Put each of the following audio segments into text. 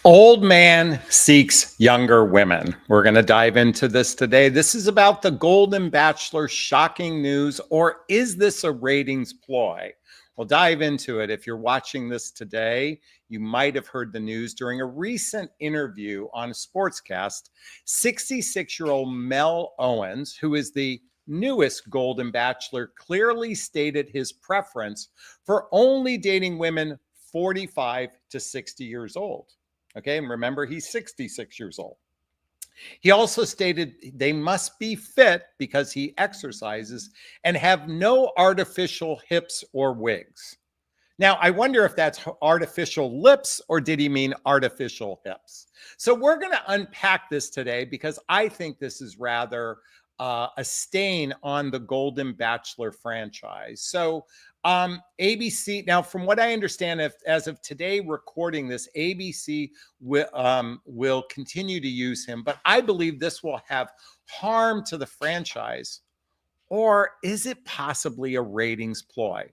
Old man seeks younger women. We're going to dive into this today. This is about the Golden Bachelor shocking news, or is this a ratings ploy? We'll dive into it. If you're watching this today, you might have heard the news during a recent interview on a sportscast. 66-year-old Mel Owens, who is the newest Golden Bachelor, clearly stated his preference for only dating women 45 to 60 years old. Okay, and remember, he's 66 years old. He also stated they must be fit because he exercises and have no artificial hips or wigs. Now, I wonder if that's artificial lips or did he mean artificial hips? So we're going to unpack this today because I think this is rather a stain on the Golden Bachelor franchise. So ABC, now from what I understand, as of today recording this, ABC will continue to use him, but I believe this will have harm to the franchise. Or is it possibly a ratings ploy?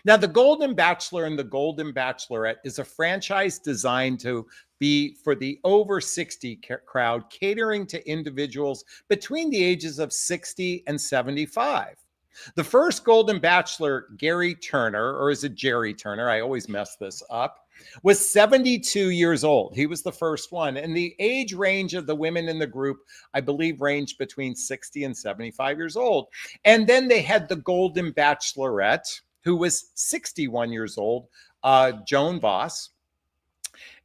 Now, the Golden Bachelor and the Golden Bachelorette is a franchise designed to be for the over 60 crowd, catering to individuals between the ages of 60 and 75. The first Golden Bachelor, Gary Turner, or is it Jerry Turner? I always mess this up, was 72 years old. He was the first one. And the age range of the women in the group, I believe, ranged between 60 and 75 years old. And then they had the Golden Bachelorette, who was 61 years old, Joan Voss.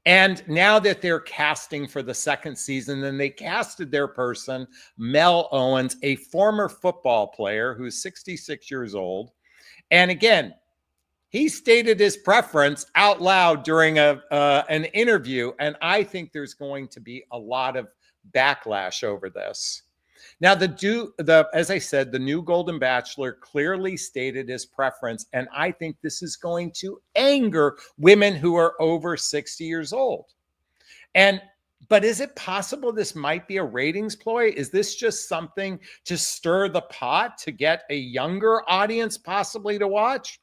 And now that they're casting for the second season, then they casted their person, Mel Owens, a former football player who's 66 years old. And again, he stated his preference out loud during an interview, and I think there's going to be a lot of backlash over this. Now, as I said, the new Golden Bachelor clearly stated his preference, and I think this is going to anger women who are over 60 years old. But is it possible this might be a ratings ploy? Is this just something to stir the pot to get a younger audience possibly to watch?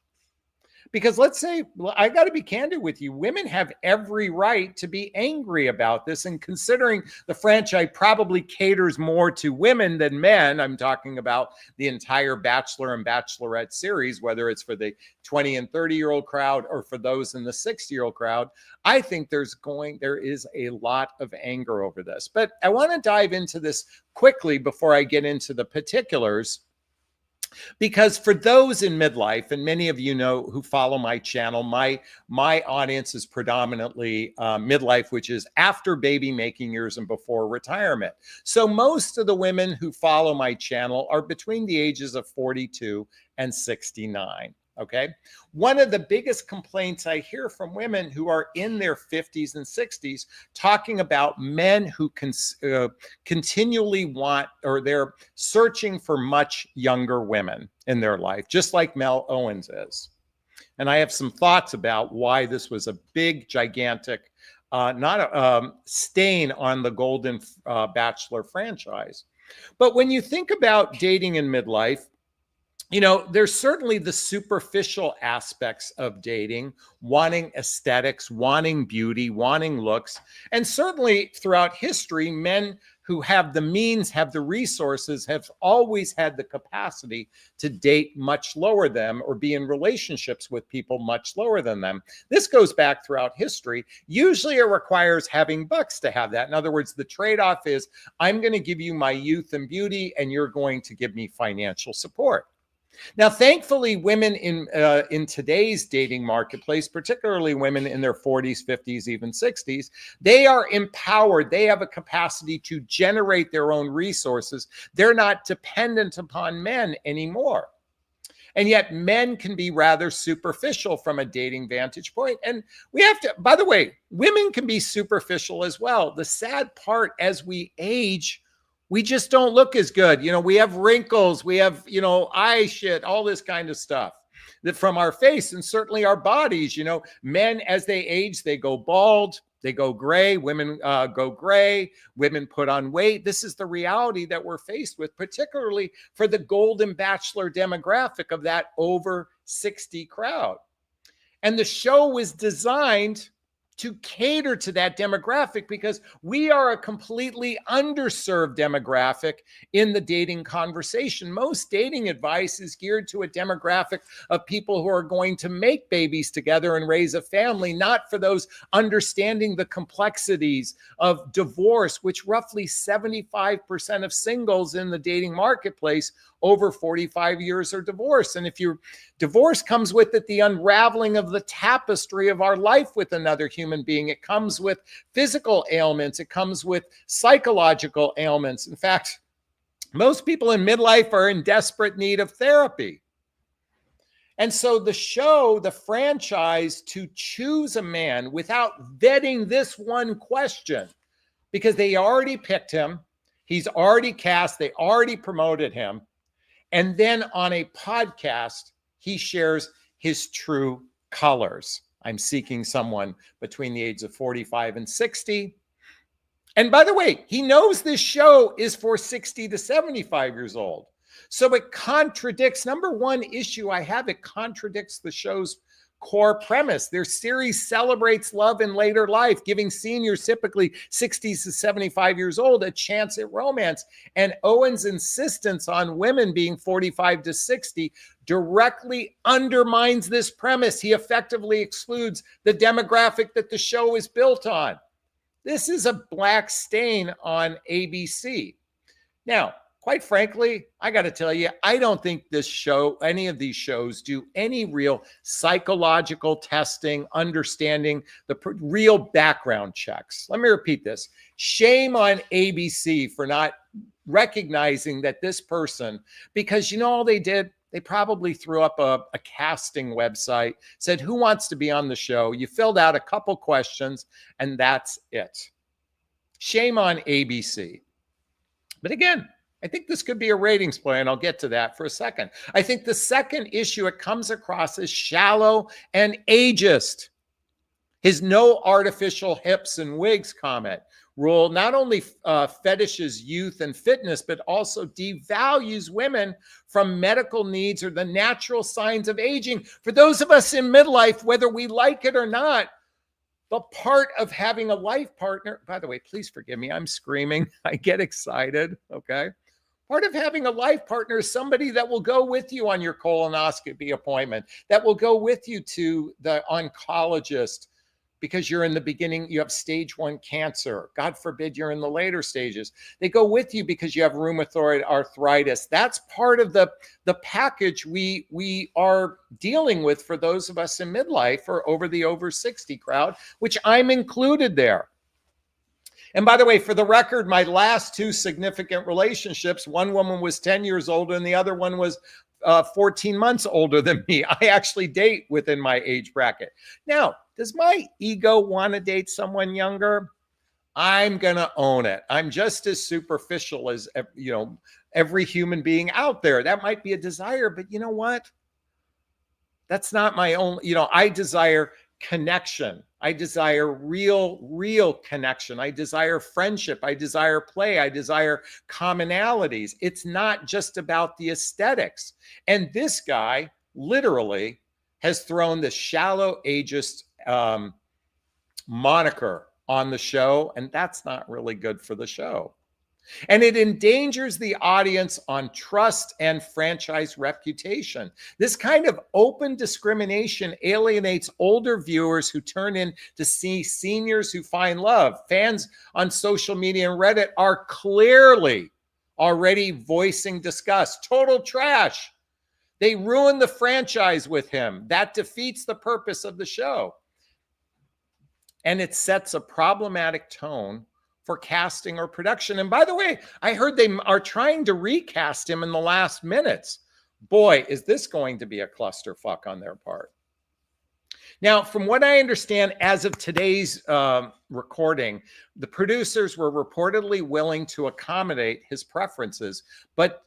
Because let's say, well, I got to be candid with you, women have every right to be angry about this. And considering the franchise probably caters more to women than men, I'm talking about the entire Bachelor and Bachelorette series, whether it's for the 20 and 30-year-old crowd or for those in the 60-year-old crowd, I think there is a lot of anger over this. But I want to dive into this quickly before I get into the particulars. Because for those in midlife, and many of you know who follow my channel, my audience is predominantly midlife, which is after baby making years and before retirement. So most of the women who follow my channel are between the ages of 42 and 69. Okay. One of the biggest complaints I hear from women who are in their 50s and 60s talking about men who continually want, or they're searching for much younger women in their life, just like Mel Owens is. And I have some thoughts about why this was a big, gigantic, not a stain on the Golden Bachelor franchise. But when you think about dating in midlife, you know, there's certainly the superficial aspects of dating, wanting aesthetics, wanting beauty, wanting looks. And certainly throughout history, men who have the means, have the resources, have always had the capacity to date much lower than them or be in relationships with people much lower than them. This goes back throughout history. Usually it requires having bucks to have that. In other words, the trade-off is I'm going to give you my youth and beauty, and you're going to give me financial support. Now, thankfully, women in today's dating marketplace, particularly women in their 40s, 50s, even 60s, they are empowered. They have a capacity to generate their own resources. They're not dependent upon men anymore. And yet men can be rather superficial from a dating vantage point. And we have to, by the way, women can be superficial as well. The sad part, as we age, we just don't look as good. You know, we have wrinkles, we have, you know, eye shit, all this kind of stuff that from our face, and certainly our bodies. You know, men, as they age, they go bald, they go gray, women go gray, women put on weight. This is the reality that we're faced with, particularly for the Golden Bachelor demographic of that over 60 crowd. And the show was designed to cater to that demographic because we are a completely underserved demographic in the dating conversation. Most dating advice is geared to a demographic of people who are going to make babies together and raise a family, not for those understanding the complexities of divorce, which roughly 75% of singles in the dating marketplace over 45 years are divorced. And if your divorce comes with it, the unraveling of the tapestry of our life with another human being. It comes with physical ailments. It comes with psychological ailments. In fact, most people in midlife are in desperate need of therapy. And so the show, the franchise, to choose a man without vetting this one question, because they already picked him, he's already cast, they already promoted him. And then on a podcast, he shares his true colors. I'm seeking someone between the age of 45 and 60. And by the way, he knows this show is for 60 to 75 years old. So it contradicts, number one issue I have, it contradicts the show's core premise. Their series celebrates love in later life, giving seniors, typically 60 to 75 years old, a chance at romance. And Owen's insistence on women being 45 to 60 directly undermines this premise. He effectively excludes the demographic that the show is built on. This is a black stain on ABC. Now, quite frankly, I got to tell you, I don't think this show, any of these shows, do any real psychological testing, understanding the real background checks. Let me repeat this. Shame on ABC for not recognizing that this person, because you know all they did? They probably threw up a casting website, said, who wants to be on the show? You filled out a couple questions, and that's it. Shame on ABC. But again, I think this could be a ratings play, and I'll get to that for a second. I think the second issue, it comes across as shallow and ageist. His no artificial hips and wigs comment rule not only fetishes youth and fitness, but also devalues women from medical needs or the natural signs of aging. For those of us in midlife, whether we like it or not, the part of having a life partner, by the way, please forgive me, I'm screaming. I get excited, okay? Part of having a life partner is somebody that will go with you on your colonoscopy appointment, that will go with you to the oncologist because you're in the beginning, you have stage 1 cancer. God forbid you're in the later stages. They go with you because you have rheumatoid arthritis. That's part of the package we are dealing with for those of us in midlife or over 60 crowd, which I'm included there. And by the way, for the record, my last 2 significant relationships, one woman was 10 years older and the other one was 14 months older than me. I actually date within my age bracket. Now, does my ego want to date someone younger? I'm going to own it. I'm just as superficial as, you know, every human being out there. That might be a desire, but you know what? That's not my own, you know, I desire connection. I desire real connection. I desire friendship. I desire play. I desire commonalities. It's not just about the aesthetics. And this guy literally has thrown the shallow ageist moniker on the show, and that's not really good for the show. And it endangers the audience on trust and franchise reputation. This kind of open discrimination alienates older viewers who turn in to see seniors who find love. Fans on social media and Reddit are clearly already voicing disgust. Total trash. They ruined the franchise with him. That defeats the purpose of the show. And it sets a problematic tone for casting or production. And by the way, I heard they are trying to recast him in the last minutes. Boy, is this going to be a clusterfuck on their part. Now, from what I understand, as of today's recording, the producers were reportedly willing to accommodate his preferences, but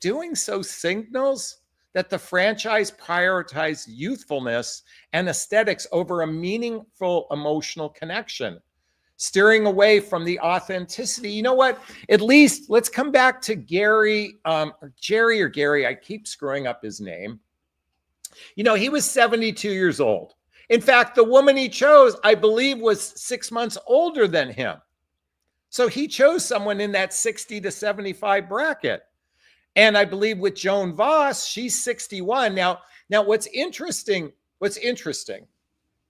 doing so signals that the franchise prioritized youthfulness and aesthetics over a meaningful emotional connection, steering away from the authenticity. You know what? At least let's come back to Gary, Jerry or Gary. I keep screwing up his name. You know, he was 72 years old. In fact, the woman he chose, I believe, was 6 months older than him. So he chose someone in that 60 to 75 bracket. And I believe with Joan Voss, she's 61. Now what's interesting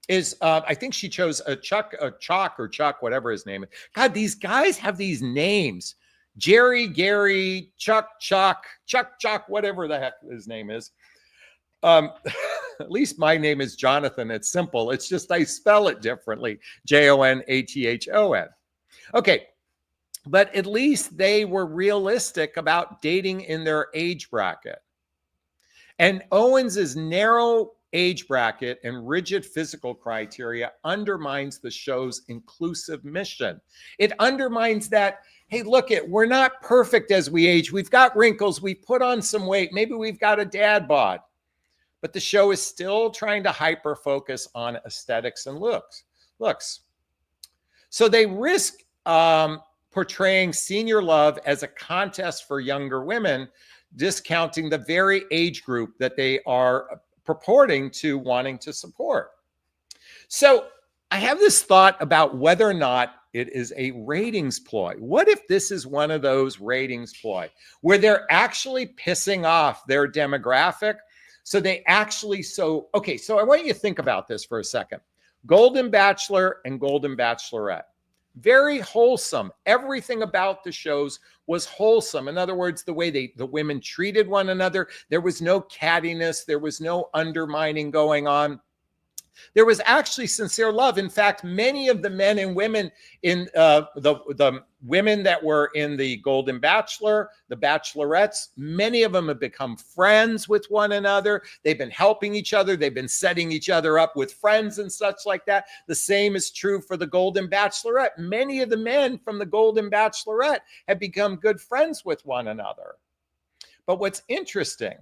is I think she chose a Chuck, whatever his name is. God, these guys have these names. Jerry, Gary, Chuck, whatever the heck his name is. At least my name is Jonathan. It's simple. It's just I spell it differently. Jonathon. Okay. But at least they were realistic about dating in their age bracket. And Owens's narrow age bracket and rigid physical criteria undermines the show's inclusive mission. It undermines that, hey, look, we're not perfect as we age. We've got wrinkles. We've put on some weight. Maybe we've got a dad bod. But the show is still trying to hyper focus on aesthetics and looks. So they risk portraying senior love as a contest for younger women, discounting the very age group that they are purporting to wanting to support. So I have this thought about whether or not it is a ratings ploy. What if this is one of those ratings ploy where they're actually pissing off their demographic? So they actually, so I want you to think about this for a second. Golden Bachelor and Golden Bachelorette. Very wholesome. Everything about the shows was wholesome. In other words, the way the women treated one another, there was no cattiness, there was no undermining going on. There was actually sincere love. In fact, many of the men and women in the women that were in the Golden Bachelor, the Bachelorettes, many of them have become friends with one another. They've been helping each other. They've been setting each other up with friends and such like that. The same is true for the Golden Bachelorette. Many of the men from the Golden Bachelorette have become good friends with one another. But what's interesting,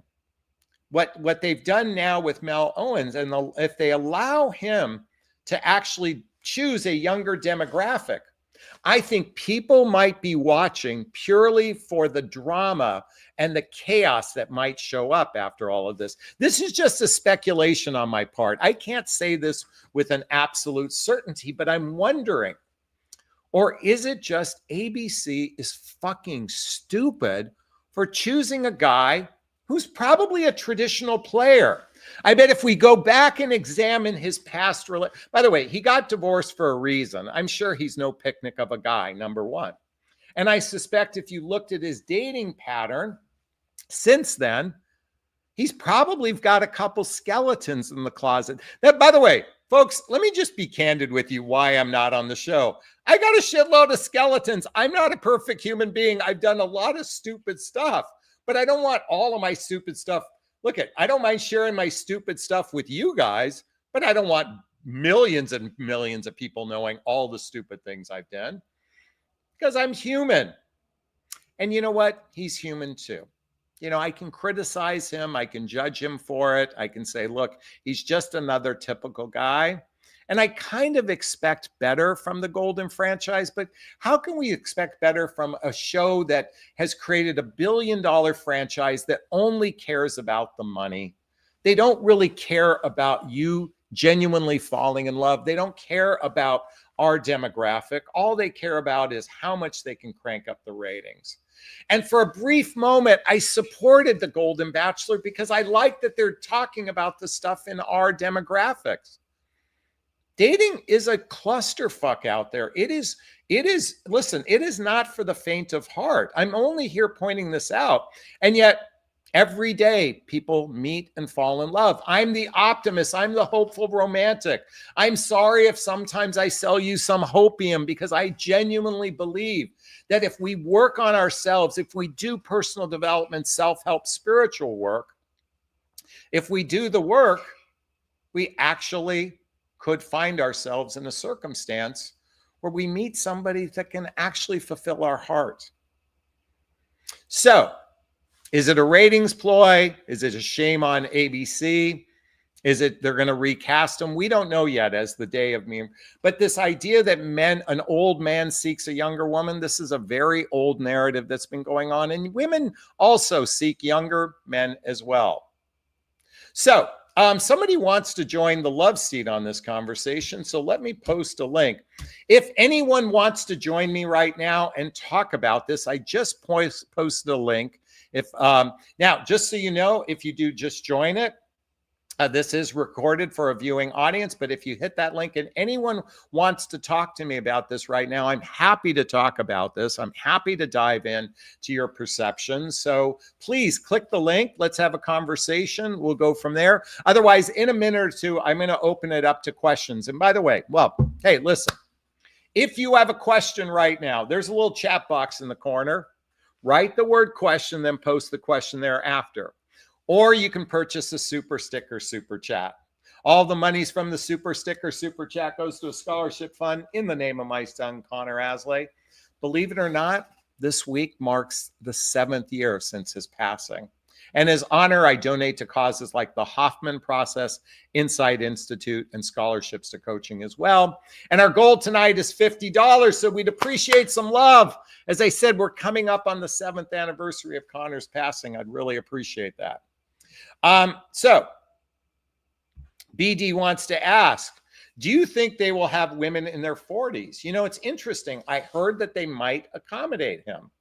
what they've done now with Mel Owens, and if they allow him to actually choose a younger demographic, I think people might be watching purely for the drama and the chaos that might show up after all of this. This is just a speculation on my part. I can't say this with an absolute certainty, but I'm wondering, or is it just ABC is fucking stupid for choosing a guy who's probably a traditional player? I bet if we go back and examine his past, by the way, he got divorced for a reason. I'm sure he's no picnic of a guy, number one. And I suspect if you looked at his dating pattern since then, he's probably got a couple skeletons in the closet. That, by the way, folks, let me just be candid with you why I'm not on the show. I got a shitload of skeletons. I'm not a perfect human being. I've done a lot of stupid stuff. But I don't want all of my stupid stuff. Look, I don't mind sharing my stupid stuff with you guys, but I don't want millions and millions of people knowing all the stupid things I've done, because I'm human. And you know what? He's human too. You know, I can criticize him. I can judge him for it. I can say, look, he's just another typical guy. And I kind of expect better from the Golden franchise, but how can we expect better from a show that has created $1 billion franchise that only cares about the money? They don't really care about you genuinely falling in love. They don't care about our demographic. All they care about is how much they can crank up the ratings. And for a brief moment, I supported the Golden Bachelor because I like that they're talking about the stuff in our demographics. Dating is a clusterfuck out there. It is, listen, it is not for the faint of heart. I'm only here pointing this out. And yet every day people meet and fall in love. I'm the optimist. I'm the hopeful romantic. I'm sorry if sometimes I sell you some hopium, because I genuinely believe that if we work on ourselves, if we do personal development, self-help, spiritual work, if we do the work, we actually could find ourselves in a circumstance where we meet somebody that can actually fulfill our heart. So, is it a ratings ploy? Is it a shame on ABC? Is it they're going to recast them? We don't know yet as the day of me. But this idea that an old man seeks a younger woman, this is a very old narrative that's been going on. And women also seek younger men as well. So, Somebody wants to join the love seat on this conversation, so let me post a link. If anyone wants to join me right now and talk about this, I just posted a link. If now, just so you know, if you do just join it, this is recorded for a viewing audience, but if you hit that link and anyone wants to talk to me about this right now, I'm happy to talk about this. I'm happy to dive in to your perceptions. So please click the link. Let's have a conversation. We'll go from there. Otherwise, in a minute or two, I'm going to open it up to questions. And by the way, well, hey, listen, if you have a question right now, there's a little chat box in the corner. Write the word question, then post the question thereafter. Or you can purchase a super sticker, super chat. All the monies from the super sticker, super chat goes to a scholarship fund in the name of my son, Connor Asley. Believe it or not, this week marks the 7th year since his passing. And as honor, I donate to causes like the Hoffman Process, Insight Institute, and scholarships to coaching as well. And our goal tonight is $50, so we'd appreciate some love. As I said, we're coming up on the 7th anniversary of Connor's passing. I'd really appreciate that. So BD wants to ask, do you think they will have women in their 40s? You know, it's interesting. I heard that they might accommodate him.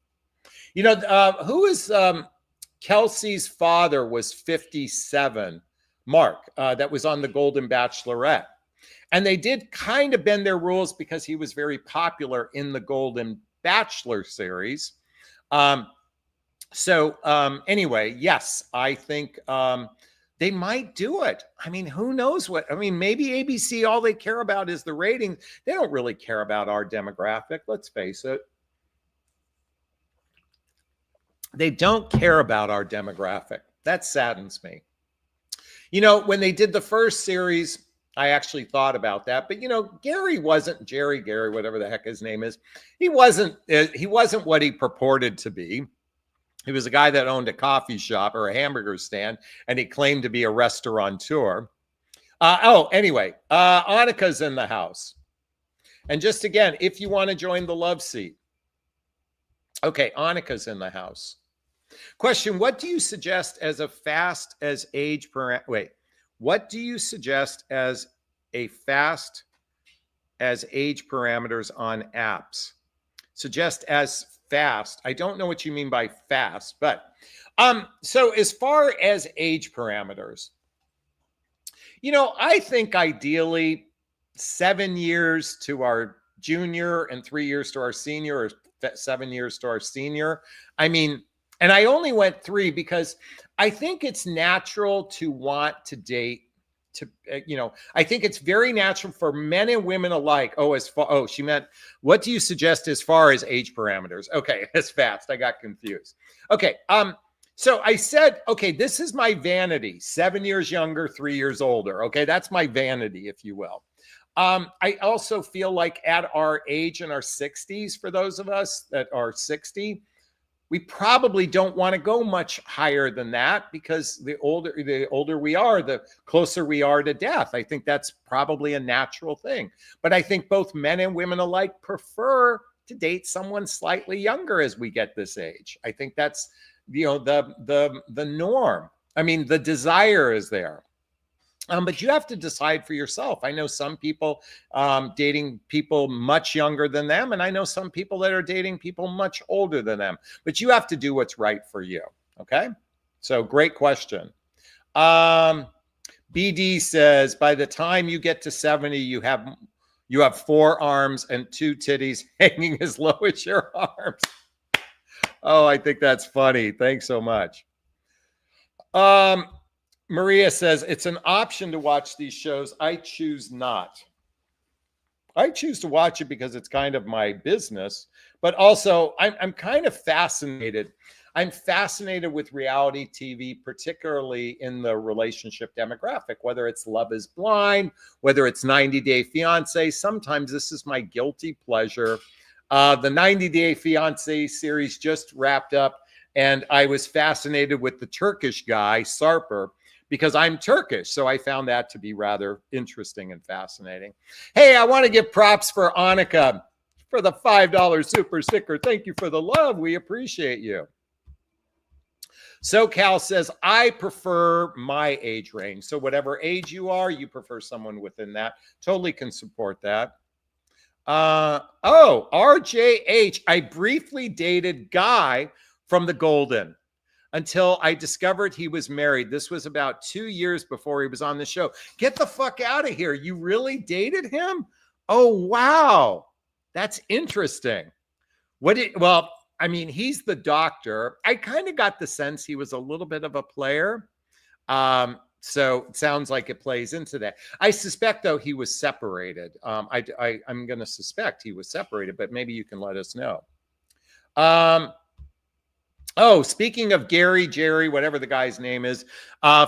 You know, who is Kelsey's father was 57, Mark, that was on the Golden Bachelorette. And they did kind of bend their rules because he was very popular in the Golden Bachelor series. Anyway, yes, I think they might do it. I mean, who knows what? I mean, maybe ABC, all they care about is the ratings. They don't really care about our demographic. Let's face it. They don't care about our demographic. That saddens me. You know, when they did the first series, I actually thought about that. But, you know, Gary, whatever the heck his name is, he wasn't what he purported to be. He was a guy that owned a coffee shop or a hamburger stand, and he claimed to be a restaurateur. Anyway, Annika's in the house. And just again, if you want to join the love seat. Okay, Annika's in the house. Question, what do you suggest as a fast as age what do you suggest as a fast as age parameters on apps? Suggest as fast. I don't know what you mean by fast, but so as far as age parameters, you know, I think ideally 7 years to our junior and 3 years to our senior, or 7 years to our senior. I mean, and I only went 3 because I think it's natural to want to date. I think it's very natural for men and women alike. She meant, what do you suggest as far as age parameters? Okay, that's fast. I got confused. Okay, so I said, okay, this is my vanity. 7 years younger, 3 years older. Okay, that's my vanity, if you will. I also feel like at our age in our 60s, for those of us that are 60, we probably don't want to go much higher than that, because the older we are, the closer we are to death. I think that's probably a natural thing. But I think both men and women alike prefer to date someone slightly younger as we get this age. I think that's, you know, the norm. I mean, the desire is there. But you have to decide for yourself. I know some people dating people much younger than them, and I know some people that are dating people much older than them. But you have to do what's right for you. Okay? So great question. BD says, by the time you get to 70, you have 4 arms and 2 titties hanging as low as your arms. Oh, I think that's funny. Thanks so much. Maria says, it's an option to watch these shows. I choose not. I choose to watch it because it's kind of my business, but also I'm kind of fascinated. I'm fascinated with reality TV, particularly in the relationship demographic, whether it's Love is Blind, whether it's 90 Day Fiance. Sometimes this is my guilty pleasure. The 90 Day Fiance series just wrapped up, and I was fascinated with the Turkish guy, Sarper, because I'm Turkish. So I found that to be rather interesting and fascinating. Hey, I want to give props for Annika for the $5 super sticker. Thank you for the love. We appreciate you. SoCal says, I prefer my age range. So whatever age you are, you prefer someone within that. Totally can support that. RJH, I briefly dated Guy from the Golden until I discovered he was married. This was about 2 years before he was on the show. Get the fuck out of here. You really dated him? Oh, wow. That's interesting. Well, I mean, he's the doctor. I kind of got the sense he was a little bit of a player. So it sounds like it plays into that. I suspect, though, he was separated. I'm going to suspect he was separated, but maybe you can let us know. Speaking of Gary, Jerry, whatever the guy's name is,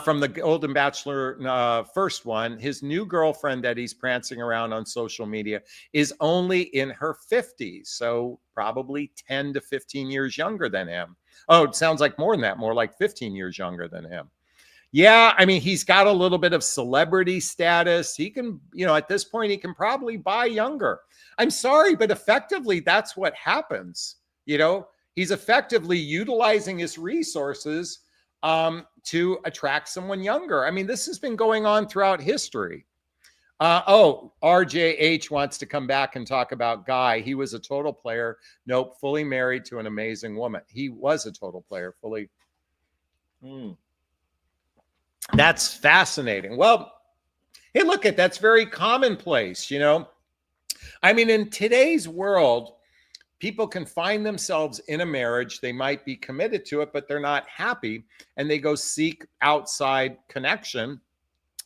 from the Golden Bachelor first one, his new girlfriend that he's prancing around on social media is only in her 50s. So probably 10 to 15 years younger than him. Oh, it sounds like more than that, more like 15 years younger than him. Yeah, I mean, he's got a little bit of celebrity status. He can, at this point, he can probably buy younger. I'm sorry, but effectively, that's what happens. He's effectively utilizing his resources to attract someone younger. I mean, this has been going on throughout history. RJH wants to come back and talk about Guy. He was a total player. Nope, fully married to an amazing woman. He was a total player, fully. That's fascinating. Well, hey, look at that's very commonplace, I mean, in today's world, people can find themselves in a marriage. They might be committed to it, but they're not happy. And they go seek outside connection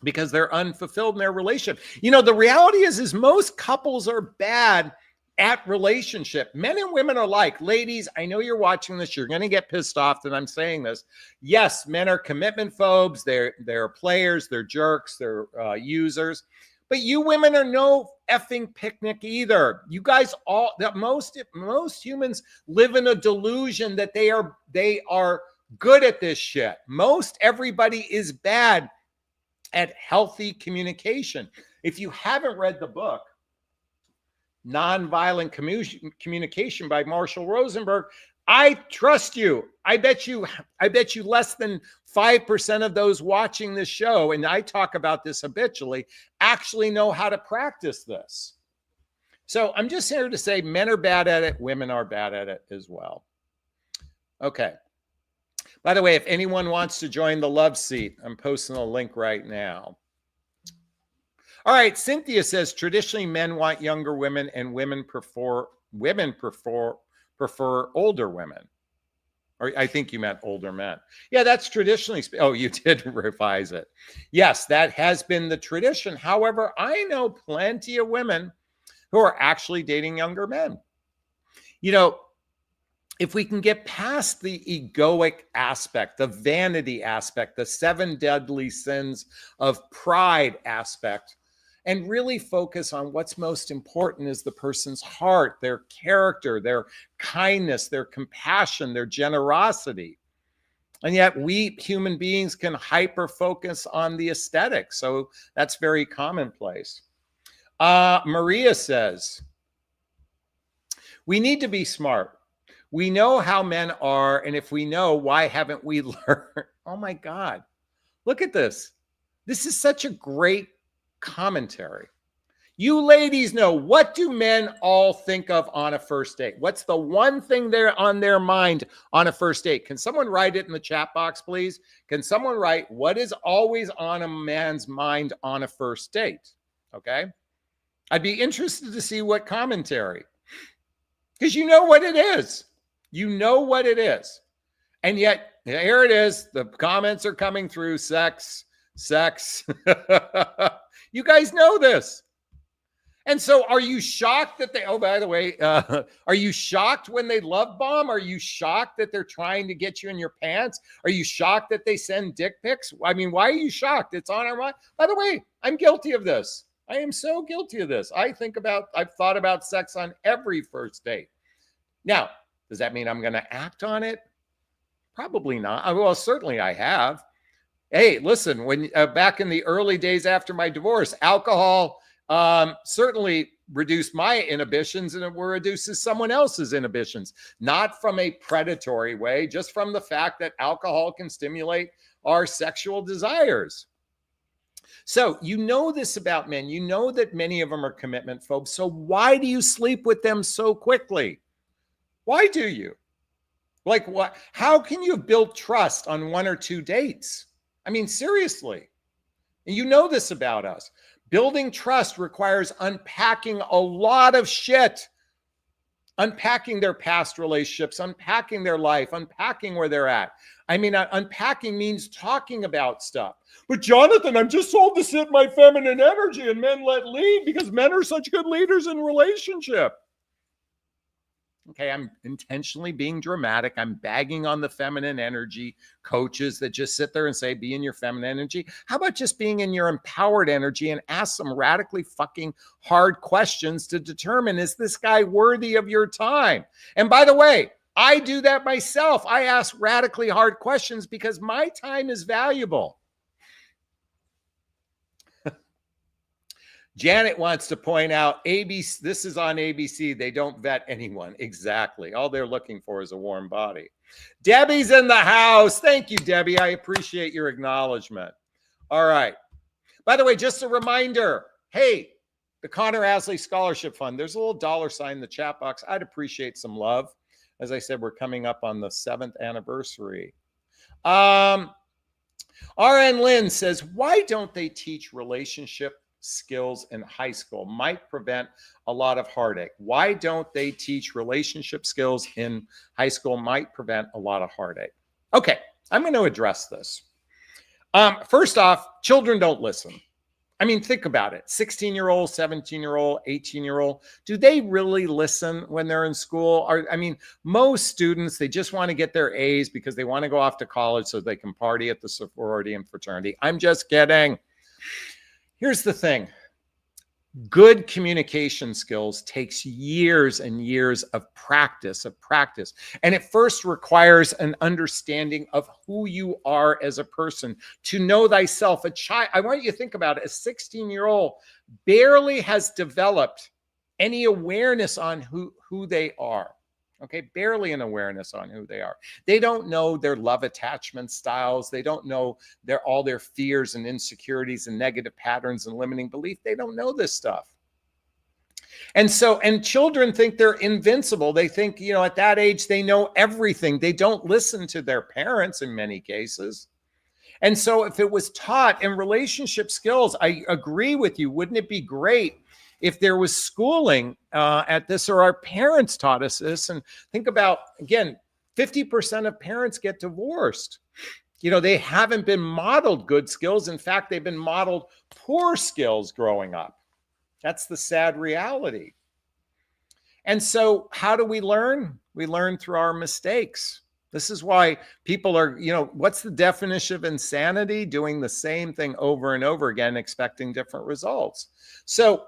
because they're unfulfilled in their relationship. The reality is most couples are bad at relationship. Men and women are like. Ladies, I know you're watching this. You're going to get pissed off that I'm saying this. Yes, men are commitment phobes. They're players. They're jerks. They're users. But you women are no effing picnic either. You guys most humans live in a delusion that they are good at this shit. Most everybody is bad at healthy communication. If you haven't read the book, Nonviolent Communication by Marshall Rosenberg, I trust you. I bet you less than 5% of those watching this show, and I talk about this habitually, actually know how to practice this. So I'm just here to say men are bad at it. Women are bad at it as well. Okay. By the way, if anyone wants to join the love seat, I'm posting a link right now. All right. Cynthia says traditionally men want younger women and women prefer older women. Or I think you meant older men. Yeah, that's traditionally. Oh, you did revise it. Yes, that has been the tradition. However, I know plenty of women who are actually dating younger men. If we can get past the egoic aspect, the vanity aspect, the 7 deadly sins of pride aspect, and really focus on what's most important is the person's heart, their character, their kindness, their compassion, their generosity. And yet we human beings can hyper focus on the aesthetic. So that's very commonplace. Maria says, we need to be smart. We know how men are. And if we know, why haven't we learned? Oh my God. Look at this. This is such a great commentary. You ladies know, what do men all think of on a first date? What's the one thing they're on their mind on a first date? Can someone write it in the chat box, please? Can someone write what is always on a man's mind on a first date? Okay. I'd be interested to see what commentary, because you know what it is. You know what it is. And yet here it is. The comments are coming through. Sex. You guys know this. And so are you shocked that by the way, are you shocked when they love bomb? Are you shocked that they're trying to get you in your pants? Are you shocked that they send dick pics? I mean, why are you shocked? It's on our mind. By the way, I'm guilty of this. I am so guilty of this. I've thought about sex on every first date. Now, does that mean I'm going to act on it? Probably not. Well, certainly I have. Hey, listen, when back in the early days after my divorce, alcohol certainly reduce my inhibitions and it will reduce someone else's inhibitions, not from a predatory way, just from the fact that alcohol can stimulate our sexual desires. So you know this about men. You know that many of them are commitment phobes. So why do you sleep with them so quickly? Why do you? Like what? How can you build trust on 1 or 2 dates? I mean, seriously. And you know this about us. Building trust requires unpacking a lot of shit. Unpacking their past relationships, unpacking their life, unpacking where they're at. I mean, unpacking means talking about stuff. But Jonathan, I'm just told to sit my feminine energy and men let lead because men are such good leaders in relationship. Okay, I'm intentionally being dramatic. I'm bagging on the feminine energy coaches that just sit there and say, be in your feminine energy. How about just being in your empowered energy and ask some radically fucking hard questions to determine, is this guy worthy of your time? And by the way, I do that myself. I ask radically hard questions because my time is valuable. Janet wants to point out, ABC, this is on ABC. They don't vet anyone. Exactly. All they're looking for is a warm body. Debbie's in the house. Thank you, Debbie. I appreciate your acknowledgement. All right. By the way, just a reminder, hey, the Connor Asley Scholarship Fund, there's a little $ in the chat box. I'd appreciate some love. As I said, we're coming up on the 7th anniversary. RN Lynn says, why don't they teach relationship skills in high school? Might prevent a lot of heartache. Why don't they teach relationship skills in high school? Might prevent a lot of heartache. Okay, I'm going to address this. First off, children don't listen. I mean, think about it. 16-year-old, 17-year-old, 18-year-old, do they really listen when they're in school? I mean, most students, they just want to get their A's because they want to go off to college so they can party at the sorority and fraternity. I'm just kidding. Here's the thing. Good communication skills takes years and years of practice. And it first requires an understanding of who you are as a person, to know thyself. A child, I want you to think about it. A 16-year-old barely has developed any awareness on who they are. Okay, barely an awareness on who they are. They don't know their love attachment styles. They don't know all their fears and insecurities and negative patterns and limiting belief. They don't know this stuff. And children think they're invincible. They think, at that age, they know everything. They don't listen to their parents in many cases. And so if it was taught in relationship skills, I agree with you. Wouldn't it be great if there was schooling at this, or our parents taught us this? And think about, again, 50% of parents get divorced. They haven't been modeled good skills. In fact, they've been modeled poor skills growing up. That's the sad reality. And so how do we learn? We learn through our mistakes. This is why people are, what's the definition of insanity? Doing the same thing over and over again, expecting different results. So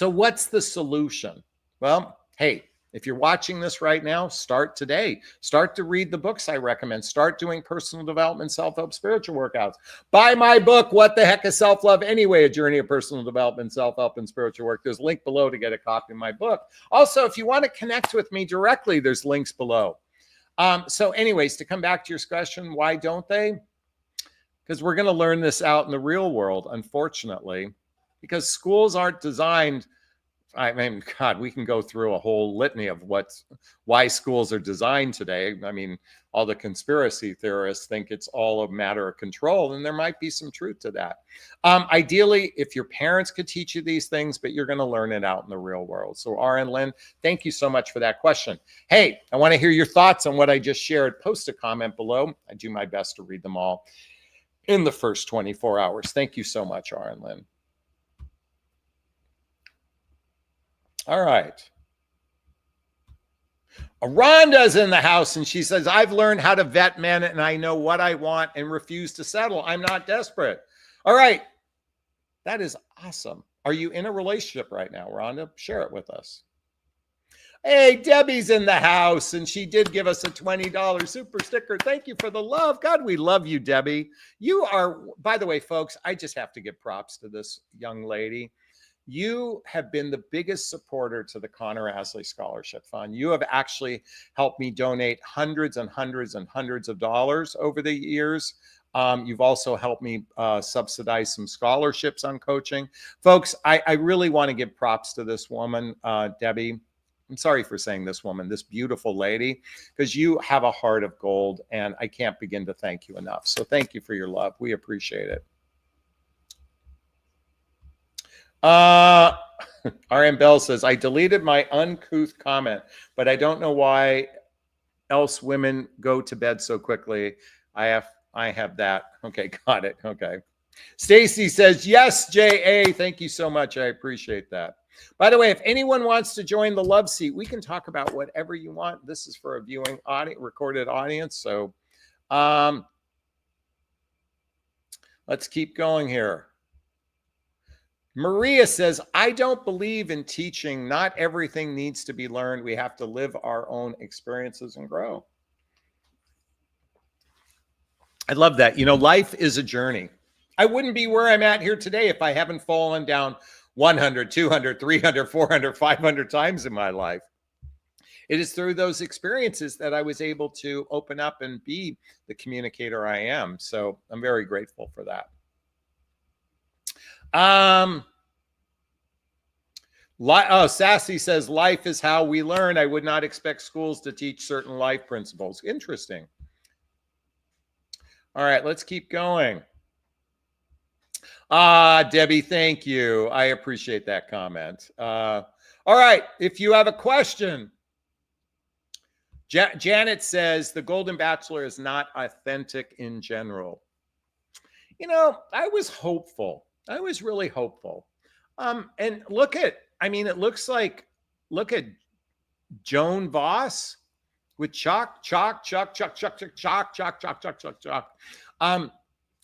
what's the solution? Well, hey, if you're watching this right now, start today. Start to read the books I recommend. Start doing personal development, self-help, spiritual workouts. Buy my book, What the Heck is Self-Love Anyway? A Journey of Personal Development, Self-Help, and Spiritual Work. There's a link below to get a copy of my book. Also, if you want to connect with me directly, there's links below. So anyways, to come back to your question, why don't they? Because we're going to learn this out in the real world, unfortunately. Because schools aren't designed, I mean, God, we can go through a whole litany of why schools are designed today. I mean, all the conspiracy theorists think it's all a matter of control, and there might be some truth to that. Ideally, if your parents could teach you these things, but you're going to learn it out in the real world. So RN Lynn, thank you so much for that question. Hey, I want to hear your thoughts on what I just shared. Post a comment below. I do my best to read them all in the first 24 hours. Thank you so much, RN Lynn. All right. Rhonda's in the house and she says, I've learned how to vet men and I know what I want and refuse to settle. I'm not desperate. All right. That is awesome. Are you in a relationship right now, Rhonda? Share it with us. Hey, Debbie's in the house and she did give us a $20 super sticker. Thank you for the love. God, we love you, Debbie. You are, by the way, folks, I just have to give props to this young lady. you have been the biggest supporter to the Connor Asley Scholarship Fund. You have actually helped me donate hundreds and hundreds and hundreds of dollars over the years. You've also helped me subsidize some scholarships on coaching. Folks, I really want to give props to this woman, Debbie. I'm sorry for saying this woman, this beautiful lady, because you have a heart of gold, and I can't begin to thank you enough. So thank you for your love. We appreciate it. RM Bell says, I deleted my uncouth comment, but I don't know why else women go to bed so quickly. I have that. Okay, got it. Okay. Stacy says, yes, JA. Thank you so much. I appreciate that. By the way, if anyone wants to join the love seat, we can talk about whatever you want. This is for a viewing audience, recorded audience. So let's keep going here. Maria says, I don't believe in teaching. Not everything needs to be learned. We have to live our own experiences and grow. I love that. You know, life is a journey. I wouldn't be where I'm at here today if I haven't fallen down 100, 200, 300, 400, 500 times in my life. It is through those experiences that I was able to open up and be the communicator I am. So I'm very grateful for that. Sassy says, life is how we learn. I would not expect schools to teach certain life principles. Interesting. All right, let's keep going. Debbie, thank you. I appreciate that comment. All right, if you have a question, Janet says, the Golden Bachelor is not authentic in general. You know, I was hopeful. I was really hopeful. And look at Joan Voss with Chuck.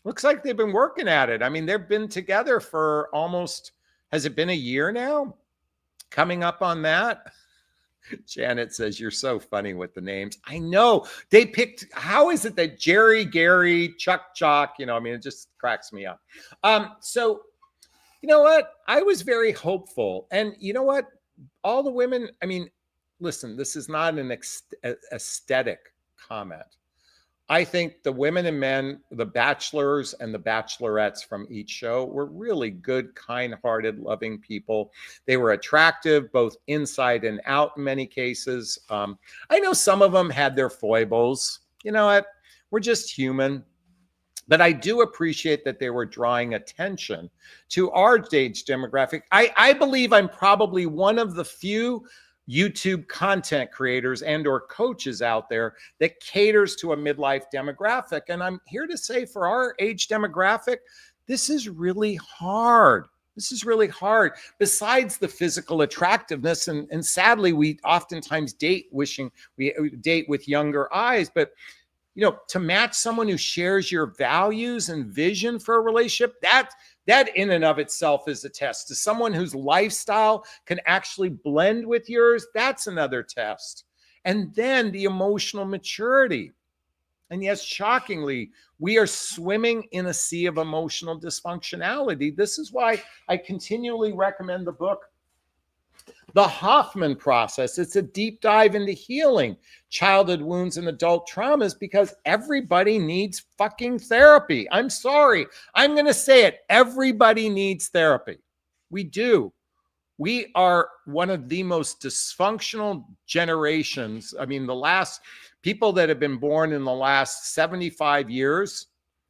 Looks like they've been working at it. I mean, they've been together for almost, has it been a year now? Coming up on that. Janet says, you're so funny with the names. I know. They picked, how is it that Jerry, Gary, Chuck, you know, I mean, it just cracks me up. So, you know what? I was very hopeful. And you know what? All the women, I mean, listen, this is not an aesthetic comment. I think the women and men, the bachelors and the bachelorettes from each show were really good, kind-hearted, loving people. They were attractive, both inside and out in many cases. I know some of them had their foibles. You know what? We're just human. But I do appreciate that they were drawing attention to our age demographic. I believe I'm probably one of the few YouTube content creators and or coaches out there that caters to a midlife demographic. And I'm here to say, for our age demographic, this is really hard. This is really hard. Besides the physical attractiveness, and sadly, we oftentimes date wishing we date with younger eyes, but you know, to match someone who shares your values and vision for a relationship, that in and of itself is a test. To someone whose lifestyle can actually blend with yours, that's another test. And then the emotional maturity. And yes, shockingly, we are swimming in a sea of emotional dysfunctionality. This is why I continually recommend the book, The Hoffman Process. It's a deep dive into healing childhood wounds and adult traumas, because everybody needs fucking therapy. I'm sorry. I'm going to say it. Everybody needs therapy. We do. We are one of the most dysfunctional generations. I mean, the last people that have been born in the last 75 years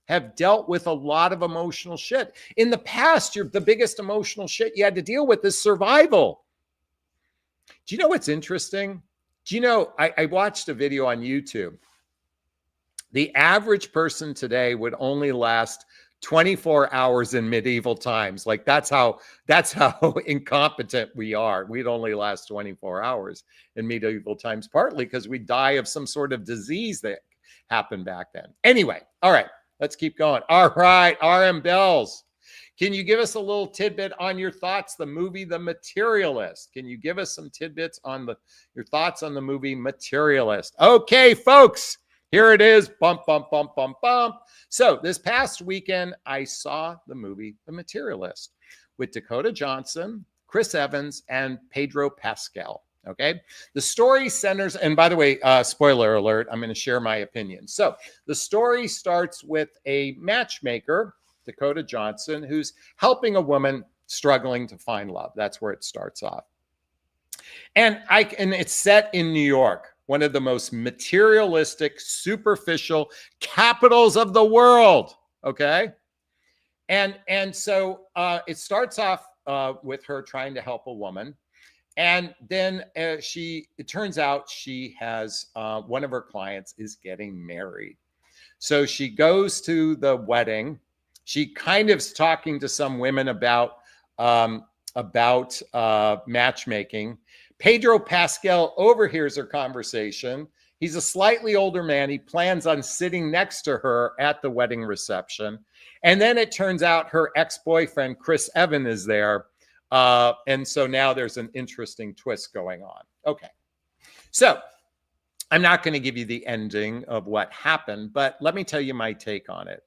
have dealt with a lot of emotional shit. In the past, the biggest emotional shit you had to deal with is survival. Do you know what's interesting? Do you know, I watched a video on YouTube. The average person today would only last 24 hours in medieval times. Like that's how incompetent we are. We'd only last 24 hours in medieval times, partly because we die of some sort of disease that happened back then. Anyway, all right, let's keep going. All right, RM Bells. Can you give us a little tidbit on your thoughts, the movie The Materialist? Can you give us some tidbits on your thoughts on the movie Materialist? Okay, folks, here it is. Bump, bump, bump, bump, bump. So this past weekend, I saw the movie The Materialist, with Dakota Johnson, Chris Evans, and Pedro Pascal. Okay. The story centers, and by the way, spoiler alert, I'm going to share my opinion. So the story starts with a matchmaker, Dakota Johnson, who's helping a woman struggling to find love. That's where it starts off. And it's set in New York, one of the most materialistic, superficial capitals of the world. Okay. And so it starts off with her trying to help a woman. And then it turns out she has one of her clients is getting married. So she goes to the wedding. She kind of is talking to some women about matchmaking. Pedro Pascal overhears her conversation. He's a slightly older man. He plans on sitting next to her at the wedding reception. And then it turns out her ex-boyfriend, Chris Evans, is there. And so now there's an interesting twist going on. Okay. So I'm not going to give you the ending of what happened, but let me tell you my take on it.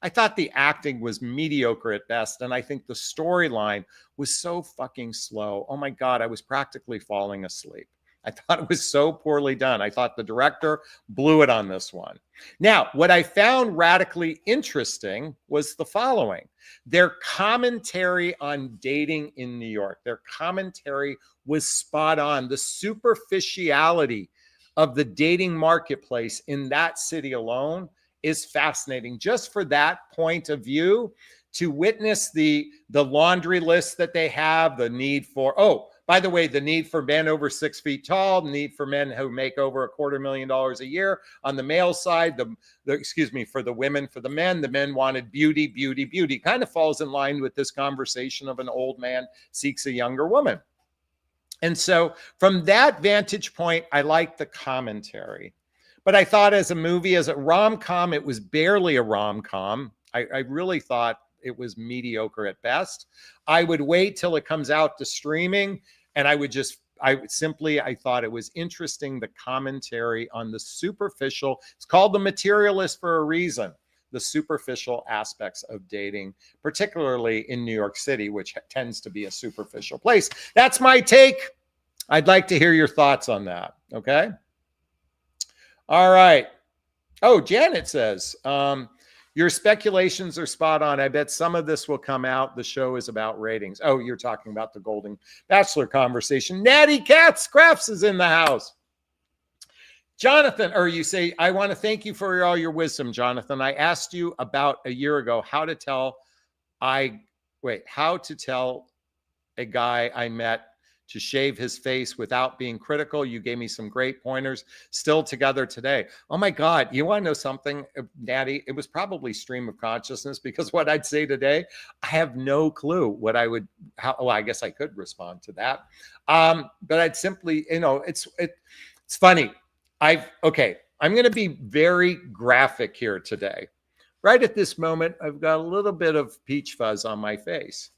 I thought the acting was mediocre at best, and I think the storyline was so fucking slow. Oh my God, I was practically falling asleep. I thought it was so poorly done. I thought the director blew it on this one. Now, what I found radically interesting was the following. Their commentary on dating in New York, their commentary was spot on. The superficiality of the dating marketplace in that city alone is fascinating. Just for that point of view, to witness the laundry list that they have, the need for, by the way, the need for men over 6 feet tall, the need for men who make over $250,000 a year. On the male side, for the women, for the men wanted beauty, beauty, beauty. Kind of falls in line with this conversation of an old man seeks a younger woman. And so from that vantage point, I like the commentary. But I thought as a movie, as a rom-com, it was barely a rom-com. I really thought it was mediocre at best. I would wait till it comes out to streaming, and I thought it was interesting, the commentary on the superficial. It's called The Materialist for a reason. The superficial aspects of dating, particularly in New York City, which tends to be a superficial place. That's my take. I'd like to hear your thoughts on that. Okay. All right. Oh, Janet says, your speculations are spot on. I bet some of this will come out. The show is about ratings. Oh, you're talking about the Golden Bachelor conversation. Natty Cats Crafts is in the house. Jonathan, or you say, I want to thank you for all your wisdom, Jonathan. I asked you about a year ago how to tell a guy I met to shave his face without being critical. You gave me some great pointers. Still together today. Oh my God. You want to know something, Natty? It was probably stream of consciousness, because what I'd say today, I have no clue what I would, I guess I could respond to that. But I'd simply, it's funny. I'm going to be very graphic here today. Right at this moment, I've got a little bit of peach fuzz on my face.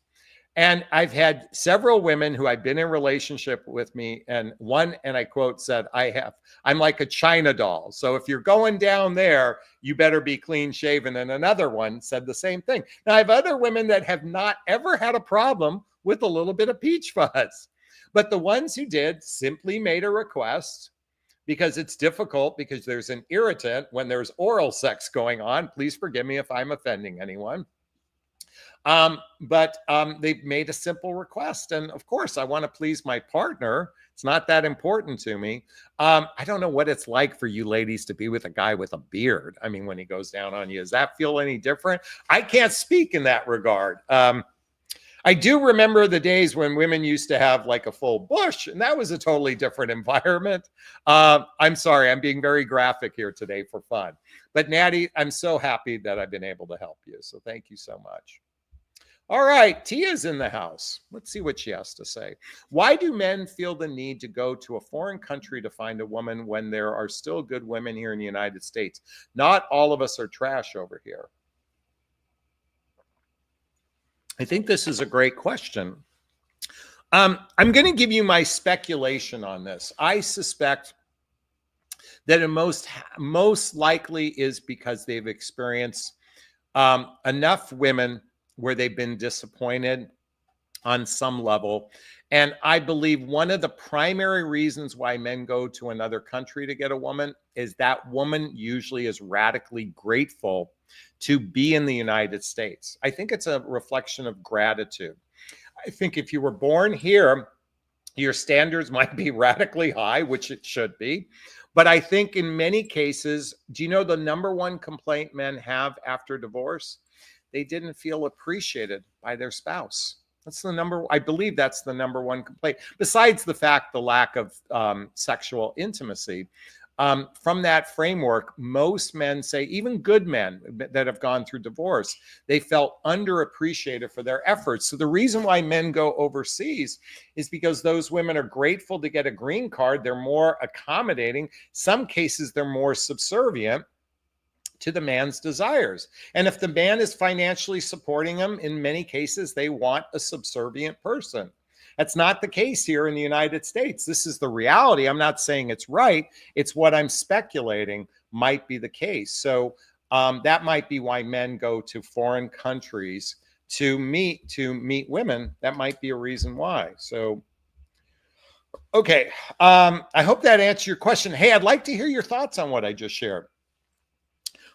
And I've had several women who I've been in relationship with me, and one, and I quote, said, I'm like a China doll. So if you're going down there, you better be clean shaven. And another one said the same thing. Now I have other women that have not ever had a problem with a little bit of peach fuzz, but the ones who did simply made a request, because it's difficult, because there's an irritant when there's oral sex going on. Please forgive me if I'm offending anyone. But they've made a simple request. And of course, I want to please my partner. It's not that important to me. I don't know what it's like for you ladies to be with a guy with a beard. I mean, when he goes down on you, does that feel any different? I can't speak in that regard. I do remember the days when women used to have like a full bush, and that was a totally different environment. I'm sorry, I'm being very graphic here today for fun. But Natty, I'm so happy that I've been able to help you. So thank you so much. All right, Tia's in the house. Let's see what she has to say. Why do men feel the need to go to a foreign country to find a woman when there are still good women here in the United States? Not all of us are trash over here. I think this is a great question. I'm going to give you my speculation on this. I suspect that it most likely is because they've experienced enough women where they've been disappointed on some level. And I believe one of the primary reasons why men go to another country to get a woman is that woman usually is radically grateful to be in the United States. I think it's a reflection of gratitude. I think if you were born here, your standards might be radically high, which it should be. But I think in many cases, do you know the number one complaint men have after divorce? They didn't feel appreciated by their spouse. I believe that's the number one complaint, besides the fact, the lack of sexual intimacy. From that framework, most men say, even good men that have gone through divorce, they felt underappreciated for their efforts. So the reason why men go overseas is because those women are grateful to get a green card. They're more accommodating. Some cases, they're more subservient to the man's desires. And if the man is financially supporting them, in many cases, they want a subservient person. That's not the case here in the United States. This is the reality. I'm not saying it's right. It's what I'm speculating might be the case. So that might be why men go to foreign countries to meet women. That might be a reason why. So, okay. I hope that answered your question. Hey, I'd like to hear your thoughts on what I just shared.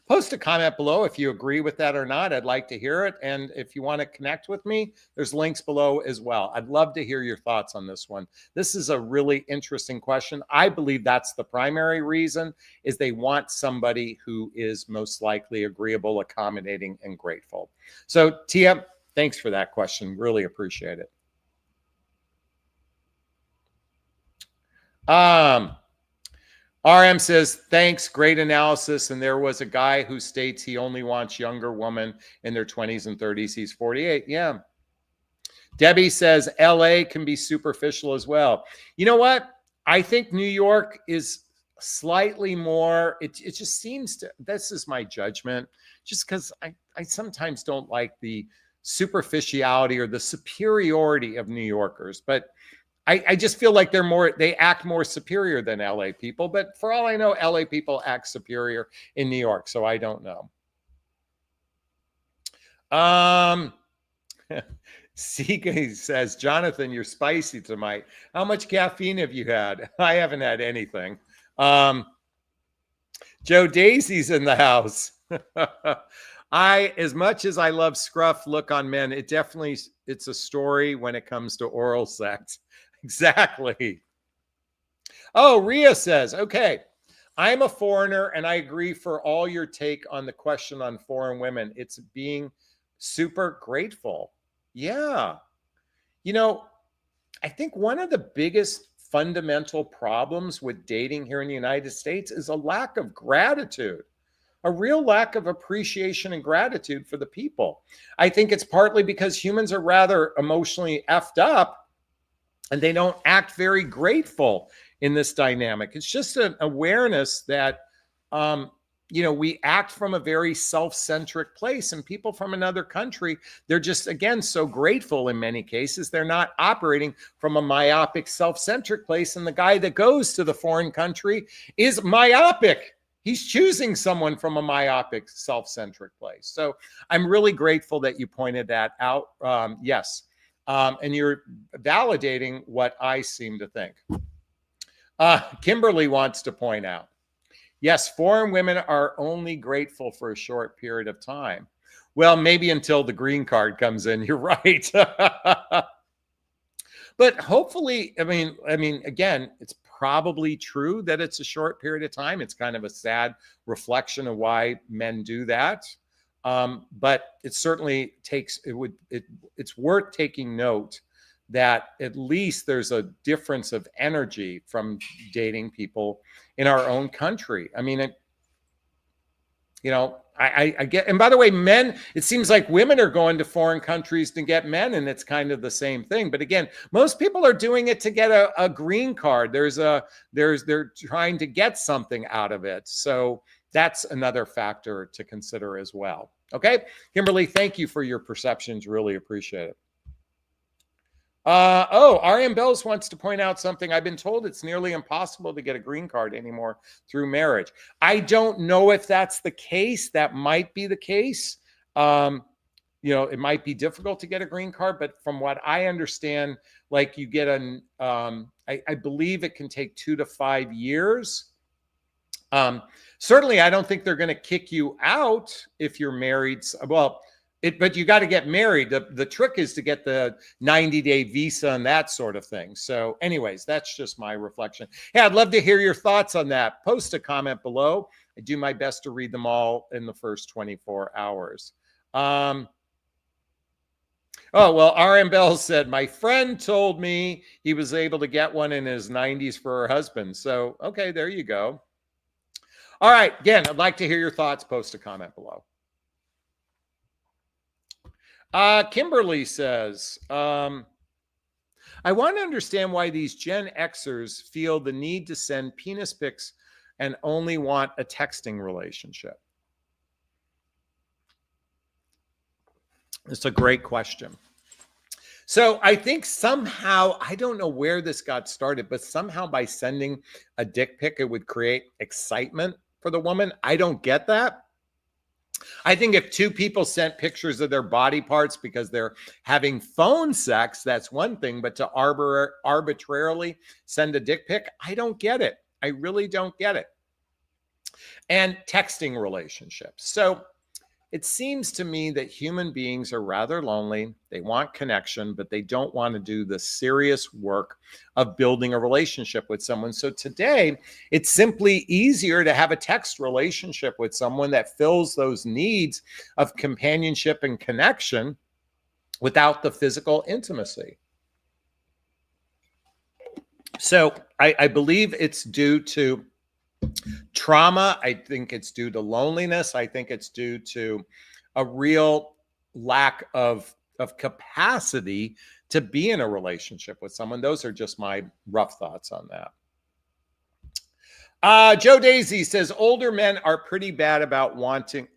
Post a comment below if you agree with that or not. I'd like to hear it. And if you want to connect with me, there's links below as well. I'd love to hear your thoughts on this one. This is a really interesting question. I believe that's the primary reason, is they want somebody who is most likely agreeable, accommodating, and grateful. So Tia, thanks for that question. Really appreciate it. RM says, thanks, great analysis. And there was a guy who states he only wants younger women in their 20s and 30s. He's 48. Yeah. Debbie says, LA can be superficial as well. You know what? I think New York is slightly more, it just seems to, this is my judgment, just because I sometimes don't like the superficiality or the superiority of New Yorkers. But I just feel like they act more superior than LA people. But for all I know, LA people act superior in New York. So I don't know. CK says, Jonathan, you're spicy tonight. How much caffeine have you had? I haven't had anything. Joe Daisy's in the house. As much as I love scruff look on men, it's a story when it comes to oral sex. Exactly. Oh, Ria says, okay, I'm a foreigner and I agree for all your take on the question on foreign women. It's being super grateful. Yeah. You know, I think one of the biggest fundamental problems with dating here in the United States is a lack of gratitude, a real lack of appreciation and gratitude for the people. I think it's partly because humans are rather emotionally effed up, and they don't act very grateful in this dynamic. It's just an awareness that, we act from a very self-centric place, and people from another country, they're just, again, so grateful in many cases. They're not operating from a myopic, self-centric place. And the guy that goes to the foreign country is myopic. He's choosing someone from a myopic, self-centric place. So I'm really grateful that you pointed that out. Yes. And you're validating what I seem to think. Kimberly wants to point out, yes, foreign women are only grateful for a short period of time. Well, maybe until the green card comes in. You're right. But hopefully, I mean, again, it's probably true that it's a short period of time. It's kind of a sad reflection of why men do that. But it certainly it's worth taking note that at least there's a difference of energy from dating people in our own country. I mean, I get, and by the way, men, it seems like women are going to foreign countries to get men, and it's kind of the same thing. But again, most people are doing it to get a green card. They're trying to get something out of it. So that's another factor to consider as well. Okay, Kimberly, thank you for your perceptions. Really appreciate it. RM Bells wants to point out something. I've been told it's nearly impossible to get a green card anymore through marriage. I don't know if that's the case. That might be the case. it might be difficult to get a green card, but from what I understand, like you get I believe it can take 2 to 5 years. Certainly, I don't think they're going to kick you out if you're married. Well, but you got to get married. The trick is to get the 90-day visa and that sort of thing. So anyways, that's just my reflection. Hey, I'd love to hear your thoughts on that. Post a comment below. I do my best to read them all in the first 24 hours. Oh, well, RM Bell said, my friend told me he was able to get one in his 90s for her husband. So, okay, there you go. All right. Again, I'd like to hear your thoughts. Post a comment below. Kimberly says, I want to understand why these Gen Xers feel the need to send penis pics and only want a texting relationship. It's a great question. So I think somehow, I don't know where this got started, but somehow by sending a dick pic, it would create excitement for the woman. I don't get that. I think if two people sent pictures of their body parts because they're having phone sex, that's one thing. But to arbitrarily send a dick pic, I don't get it. I really don't get it. And texting relationships. So it seems to me that human beings are rather lonely. They want connection, but they don't want to do the serious work of building a relationship with someone. So today, it's simply easier to have a text relationship with someone that fills those needs of companionship and connection without the physical intimacy. So I believe it's due to trauma. I think it's due to loneliness. I think it's due to a real lack of capacity to be in a relationship with someone. Those are just my rough thoughts on that. Joe Daisy says older men are pretty bad about wanting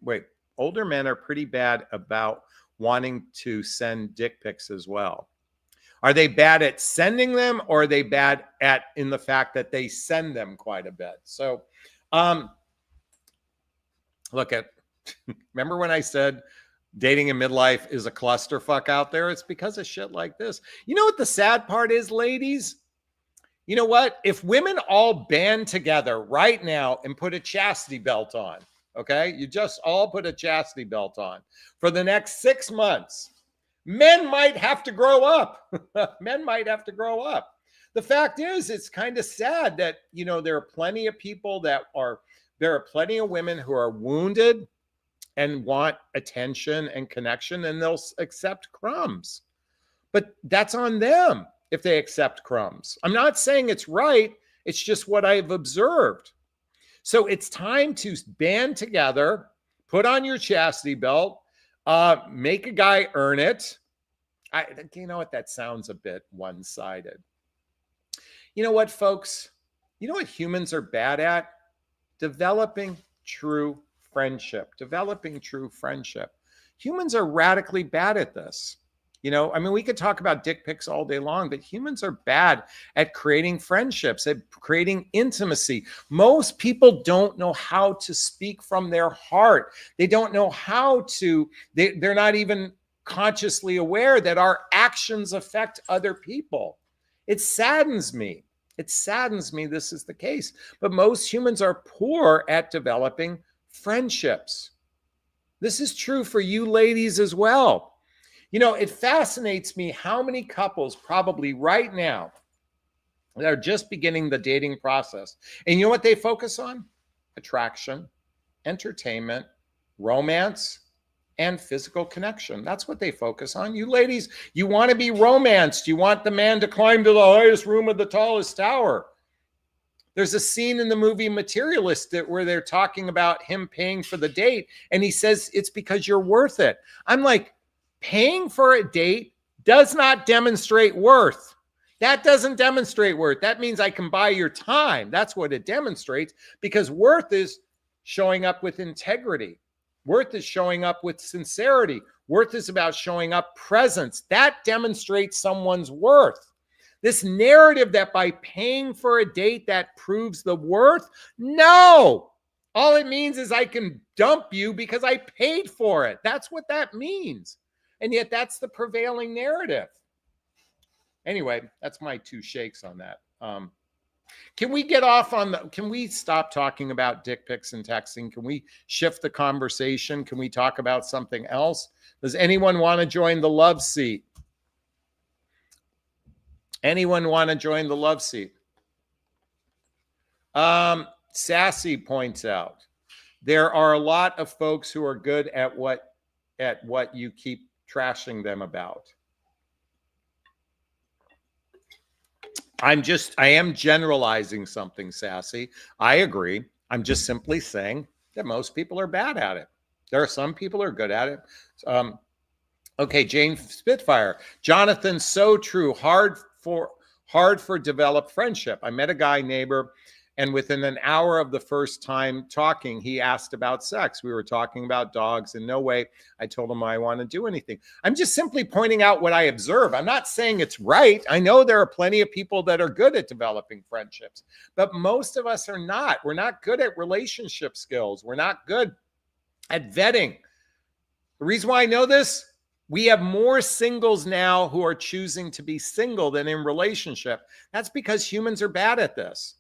to send dick pics as well. Are they bad at sending them, or are they bad in the fact that they send them quite a bit? So, remember when I said dating in midlife is a clusterfuck out there? It's because of shit like this. You know what the sad part is, ladies? You know what? If women all band together right now and put a chastity belt on, okay? You just all put a chastity belt on for the next 6 months. Men might have to grow up. Men might have to grow up. The fact is, it's kind of sad that, there are plenty of people there are plenty of women who are wounded and want attention and connection, and they'll accept crumbs. But that's on them if they accept crumbs. I'm not saying it's right. It's just what I've observed. So it's time to band together, put on your chastity belt, make a guy earn it. You know what? That sounds a bit one-sided. You know what, folks? You know what humans are bad at? Developing true friendship. Developing true friendship. Humans are radically bad at this. We could talk about dick pics all day long, but humans are bad at creating friendships, at creating intimacy. Most people don't know how to speak from their heart. They don't know how to, they're not even consciously aware that our actions affect other people. It saddens me. It saddens me this is the case. But most humans are poor at developing friendships. This is true for you ladies as well. It fascinates me how many couples probably right now that are just beginning the dating process. And you know what they focus on? Attraction, entertainment, romance, and physical connection. That's what they focus on. You ladies, you want to be romanced. You want the man to climb to the highest room of the tallest tower. There's a scene in the movie Materialist where they're talking about him paying for the date. And he says, it's because you're worth it. I'm like, paying for a date does not demonstrate worth. That doesn't demonstrate worth. That means I can buy your time. That's what it demonstrates, because worth is showing up with integrity. Worth is showing up with sincerity. Worth is about showing up presence. That demonstrates someone's worth. This narrative that by paying for a date that proves the worth, no. All it means is I can dump you because I paid for it. That's what that means. And yet that's the prevailing narrative. Anyway, that's my 2 shakes on that. Can we get off on can we stop talking about dick pics and texting? Can we shift the conversation? Can we talk about something else? Does anyone want to join the love seat? Anyone want to join the love seat? Sassy points out, there are a lot of folks who are good at what you keep trashing them about. I am generalizing something, Sassy. I agree. I'm just simply saying that most people are bad at it. There are some people who are good at it. Okay, Jane Spitfire. Jonathan, so true. Hard for developed friendship. I met a guy neighbor, and within an hour of the first time talking, he asked about sex. We were talking about dogs. In no way I told him I want to do anything. I'm just simply pointing out what I observe. I'm not saying it's right. I know there are plenty of people that are good at developing friendships, but most of us are not. We're not good at relationship skills. We're not good at vetting. The reason why I know this, we have more singles now who are choosing to be single than in relationship. That's because humans are bad at this.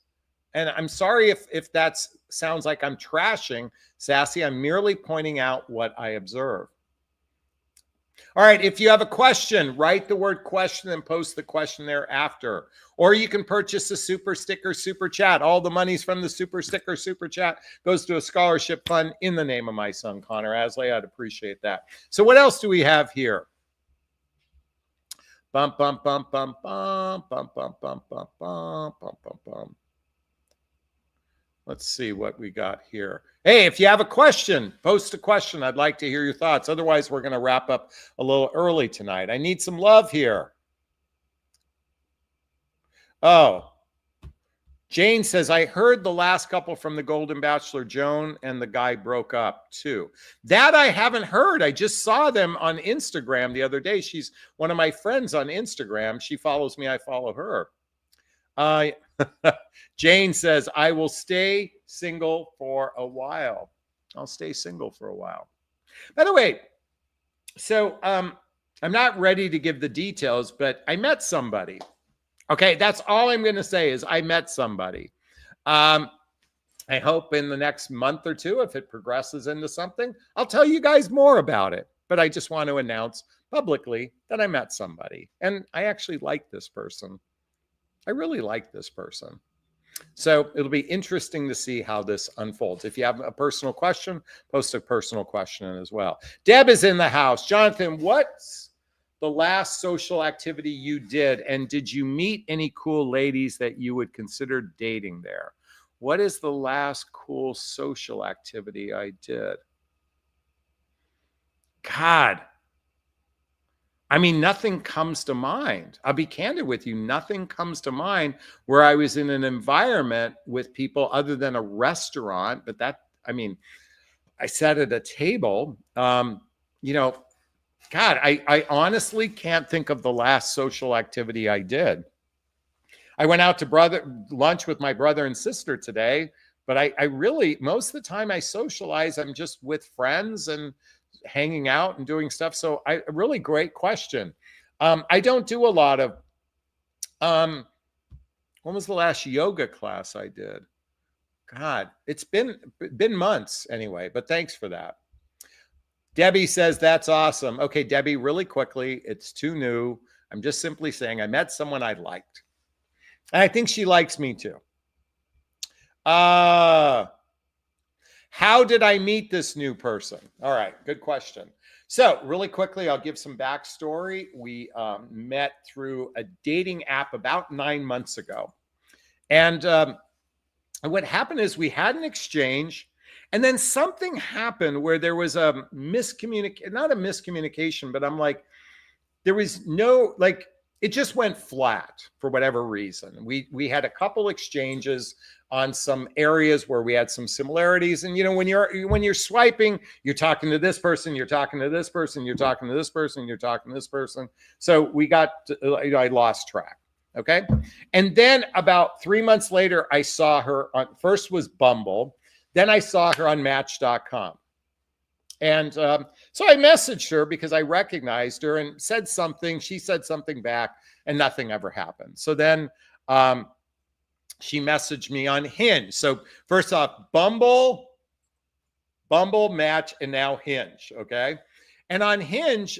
And I'm sorry if that sounds like I'm trashing, Sassy. I'm merely pointing out what I observe. All right, if you have a question, write the word question and post the question there after. Or you can purchase a super sticker, super chat. All the monies from the super sticker, super chat goes to a scholarship fund in the name of my son, Connor Asley. I'd appreciate that. So what else do we have here? Bum, bum, bum, bum, bum, bum, bum, bum, bum, bum, bum, bum, bum. Let's see what we got here. Hey, if you have a question, post a question. I'd like to hear your thoughts. Otherwise, we're going to wrap up a little early tonight. I need some love here. Oh, Jane says, I heard the last couple from the Golden Bachelor, Joan and the guy broke up too. That I haven't heard. I just saw them on Instagram the other day. She's one of my friends on Instagram. She follows me. I follow her. Jane says, I will stay single for a while. I'll stay single for a while. By the way, so I'm not ready to give the details, but I met somebody. Okay, that's all I'm going to say is I met somebody. I hope in the next month or two, if it progresses into something, I'll tell you guys more about it. But I just want to announce publicly that I met somebody. And I actually like this person. I really like this person. So it'll be interesting to see how this unfolds. If you have a personal question, post a personal question as well. Deb is in the house. Jonathan, what's the last social activity you did? And did you meet any cool ladies that you would consider dating there? What is the last cool social activity I did? God. I mean, nothing comes to mind. I'll be candid with you. Nothing comes to mind where I was in an environment with people other than a restaurant. But that, I mean, I sat at a table. You know, God, I honestly can't think of the last social activity I did. I went out to lunch with my brother and sister today, but I really, most of the time I socialize, I'm just with friends and hanging out and doing stuff. So a really great question. I don't do a lot of, when was the last yoga class I did? God, it's been months anyway, but thanks for that. Debbie says, that's awesome. Okay, Debbie, really quickly, it's too new. I'm just simply saying I met someone I liked. And I think she likes me too. How did I meet this new person? All right, good question. So really quickly, I'll give some backstory. We met through a dating app about 9 months ago. And what happened is we had an exchange, and then something happened where there was a not a miscommunication, but I'm like, there was no, like, it just went flat for whatever reason. We had a couple exchanges on some areas where we had some similarities. And, you know, when you're swiping, you're talking to this person, you're talking to this person, you're talking to this person, you're talking to this person. So I lost track. Okay. And then about 3 months later, I saw her on, first was Bumble. Then I saw her on Match.com. And So I messaged her because I recognized her and said something. She said something back, and nothing ever happened. So then she messaged me on Hinge. So first off, Bumble, Match, and now Hinge. Okay. And on Hinge,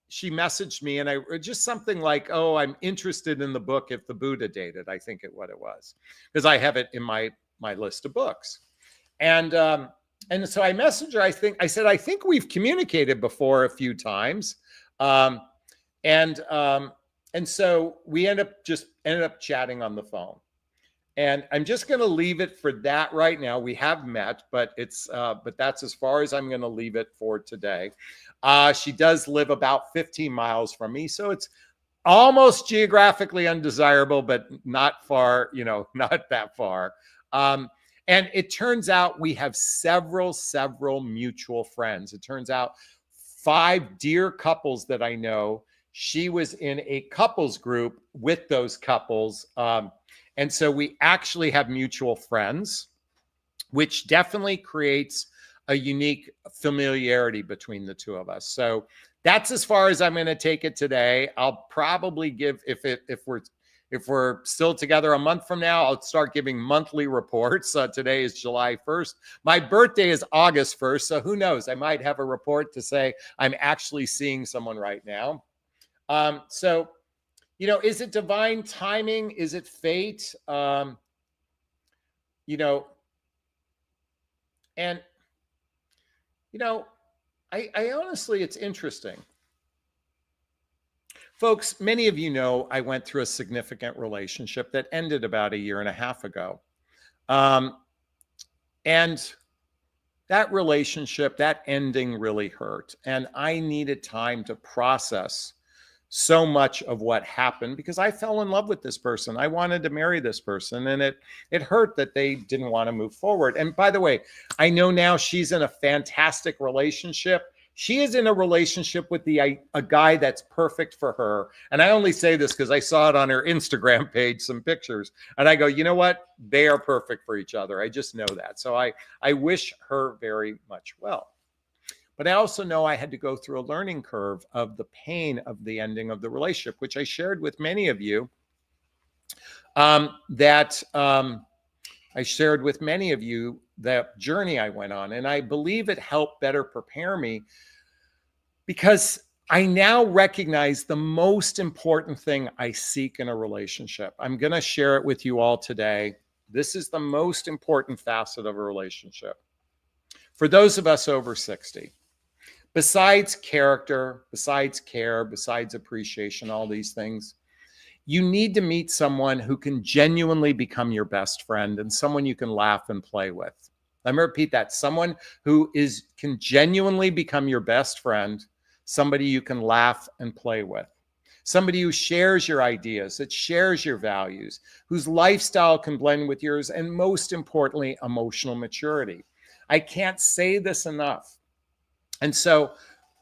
she messaged me, and I just something like, "Oh, I'm interested in the book If the Buddha Dated." I think what it was, because I have it in my list of books. And so I messaged her. I said, I think we've communicated before a few times. And so we ended up chatting on the phone. And I'm just going to leave it for that right now. We have met, but that's as far as I'm going to leave it for today. She does live about 15 miles from me, so it's almost geographically undesirable, but not far, not that far. And it turns out we have several mutual friends. It turns out 5 dear couples that I know. She was in a couples group with those couples. And so we actually have mutual friends, which definitely creates a unique familiarity between the two of us. So that's as far as I'm going to take it today. I'll probably give, if we're still together a month from now, I'll start giving monthly reports. Today is July 1st. My birthday is August 1st. So who knows? I might have a report to say I'm actually seeing someone right now. So, is it divine timing? Is it fate? And I honestly, it's interesting. Folks, many of you know I went through a significant relationship that ended about 1.5 years ago. And that relationship, that ending really hurt. And I needed time to process so much of what happened because I fell in love with this person. I wanted to marry this person, and it hurt that they didn't want to move forward. And by the way, I know now she's in a fantastic relationship. She is in a relationship with a guy that's perfect for her. And I only say this because I saw it on her Instagram page, some pictures. And I go, you know what? They are perfect for each other. I just know that. So I wish her very much well. But I also know I had to go through a learning curve of the pain of the ending of the relationship, which I shared with many of you, I shared with many of you that journey I went on. And I believe it helped better prepare me because I now recognize the most important thing I seek in a relationship. I'm going to share it with you all today. This is the most important facet of a relationship. For those of us over 60, besides character, besides care, besides appreciation, all these things, you need to meet someone who can genuinely become your best friend and someone you can laugh and play with. Let me repeat that. Someone who can genuinely become your best friend, somebody you can laugh and play with, somebody who shares your ideas, that shares your values, whose lifestyle can blend with yours, and most importantly, emotional maturity. I can't say this enough. And so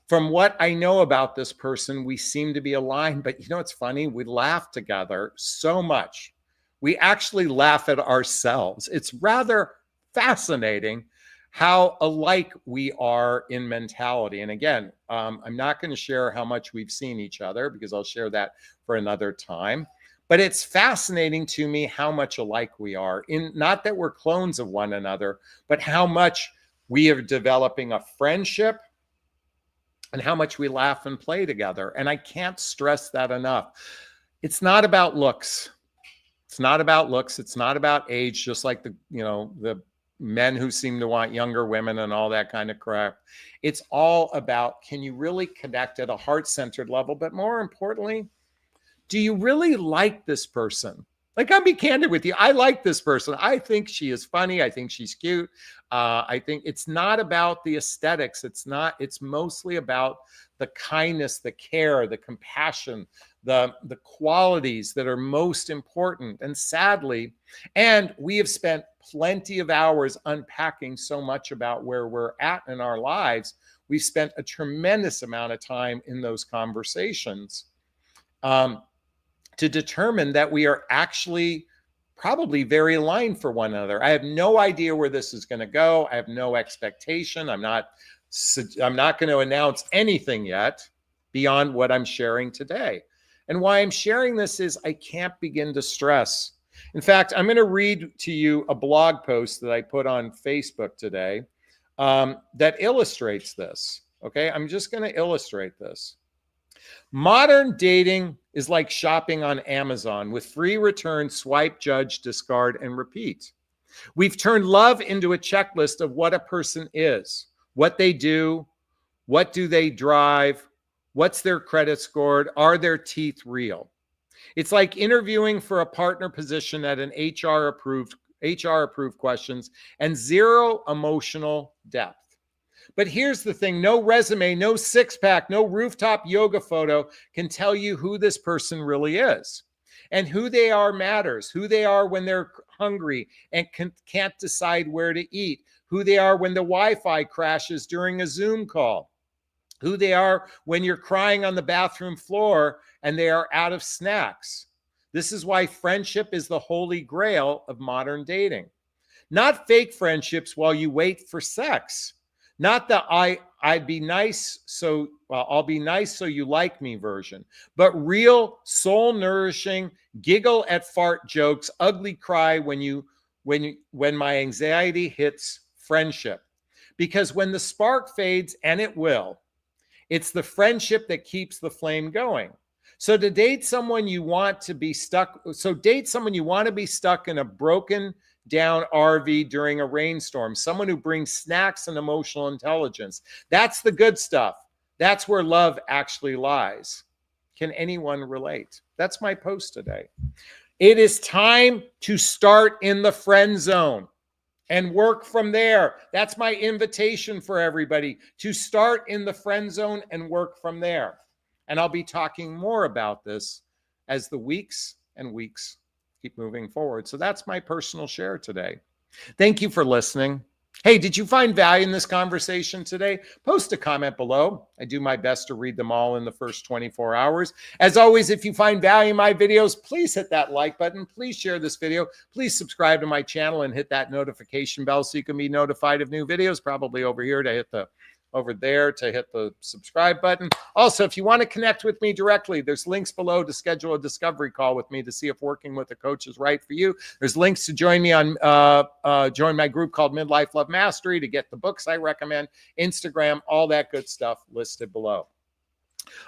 from what I know about this person, we seem to be aligned, but it's funny. We laugh together so much. We actually laugh at ourselves. It's rather fascinating how alike we are in mentality. And again, I'm not going to share how much we've seen each other because I'll share that for another time. But it's fascinating to me how much alike we are in, not that we're clones of one another, but how much we are developing a friendship and how much we laugh and play together. And I can't stress that enough. It's not about looks. It's not about looks. It's not about age, just like the men who seem to want younger women and all that kind of crap. It's all about, can you really connect at a heart-centered level? But more importantly, do you really like this person? Like, I'll be candid with you. I like this person. I think she is funny. I think she's cute. I think it's not about the aesthetics. It's mostly about the kindness, the care, the compassion, the qualities that are most important. And sadly, and we have spent plenty of hours unpacking so much about where we're at in our lives. We've spent a tremendous amount of time in those conversations. To determine that we are actually probably very aligned for one another. I have no idea where this is going to go. I have no expectation. I'm not I'm not going to announce anything yet beyond what I'm sharing today. And why I'm sharing this is I can't begin to stress. In fact, I'm going to read to you a blog post that I put on Facebook today that illustrates this. Okay, I'm just going to illustrate this. Modern dating is like shopping on Amazon with free return, swipe, judge, discard, and repeat. We've turned love into a checklist of what a person is, what they do, what do they drive, what's their credit scored, are their teeth real? It's like interviewing for a partner position at an HR approved questions and zero emotional depth. But here's the thing, no resume, no six-pack, no rooftop yoga photo can tell you who this person really is. And who they are matters. Who they are when they're hungry and can't decide where to eat. Who they are when the Wi-Fi crashes during a Zoom call. Who they are when you're crying on the bathroom floor and they are out of snacks. This is why friendship is the holy grail of modern dating. Not fake friendships while you wait for sex. Not the I'd be nice, so I'll be nice so you like me version, but real soul nourishing, giggle at fart jokes, ugly cry when my anxiety hits friendship. Because when the spark fades, and it will, it's the friendship that keeps the flame going. So to date someone you want to be stuck, in a broken down RV during a rainstorm, someone who brings snacks and emotional intelligence. That's the good stuff. That's where love actually lies. Can anyone relate? That's my post today. It is time to start in the friend zone and work from there. That's my invitation for everybody, to start in the friend zone and work from there. And I'll be talking more about this as the weeks and weeks keep moving forward. So that's my personal share today. Thank you for listening. Hey, did you find value in this conversation today? Post a comment below. I do my best to read them all in the first 24 hours. As always, if you find value in my videos, please hit that like button. Please share this video. Please subscribe to my channel and hit that notification bell so you can be notified of new videos. Probably over there to hit the subscribe button. Also, if you want to connect with me directly, there's links below to schedule a discovery call with me to see if working with a coach is right for you. There's links to join me on join my group called Midlife Love Mastery to get the books I recommend, Instagram, all that good stuff listed below.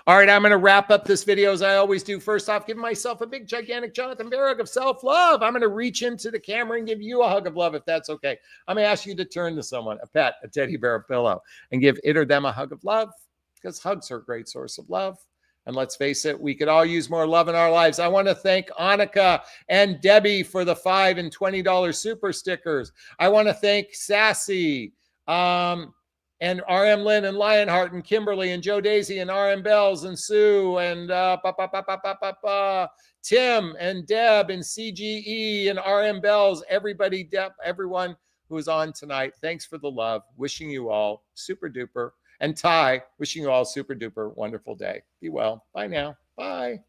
All right, I'm going to wrap up this video as I always do. First off, give myself a big, gigantic Jonathan Bear hug of self-love. I'm going to reach into the camera and give you a hug of love, if that's okay. I'm going to ask you to turn to someone, a pet, a teddy bear, a pillow, and give it or them a hug of love, because hugs are a great source of love. And let's face it, we could all use more love in our lives. I want to thank Annika and Debbie for the $5 and $20 super stickers. I want to thank Sassy, and RM Lynn and Lionheart and Kimberly and Joe Daisy and RM Bells and Sue and Tim and Deb and CGE and RM Bells, everybody, everyone who is on tonight. Thanks for the love. Wishing you all super duper. And Ty, wishing you all super duper wonderful day. Be well. Bye now. Bye.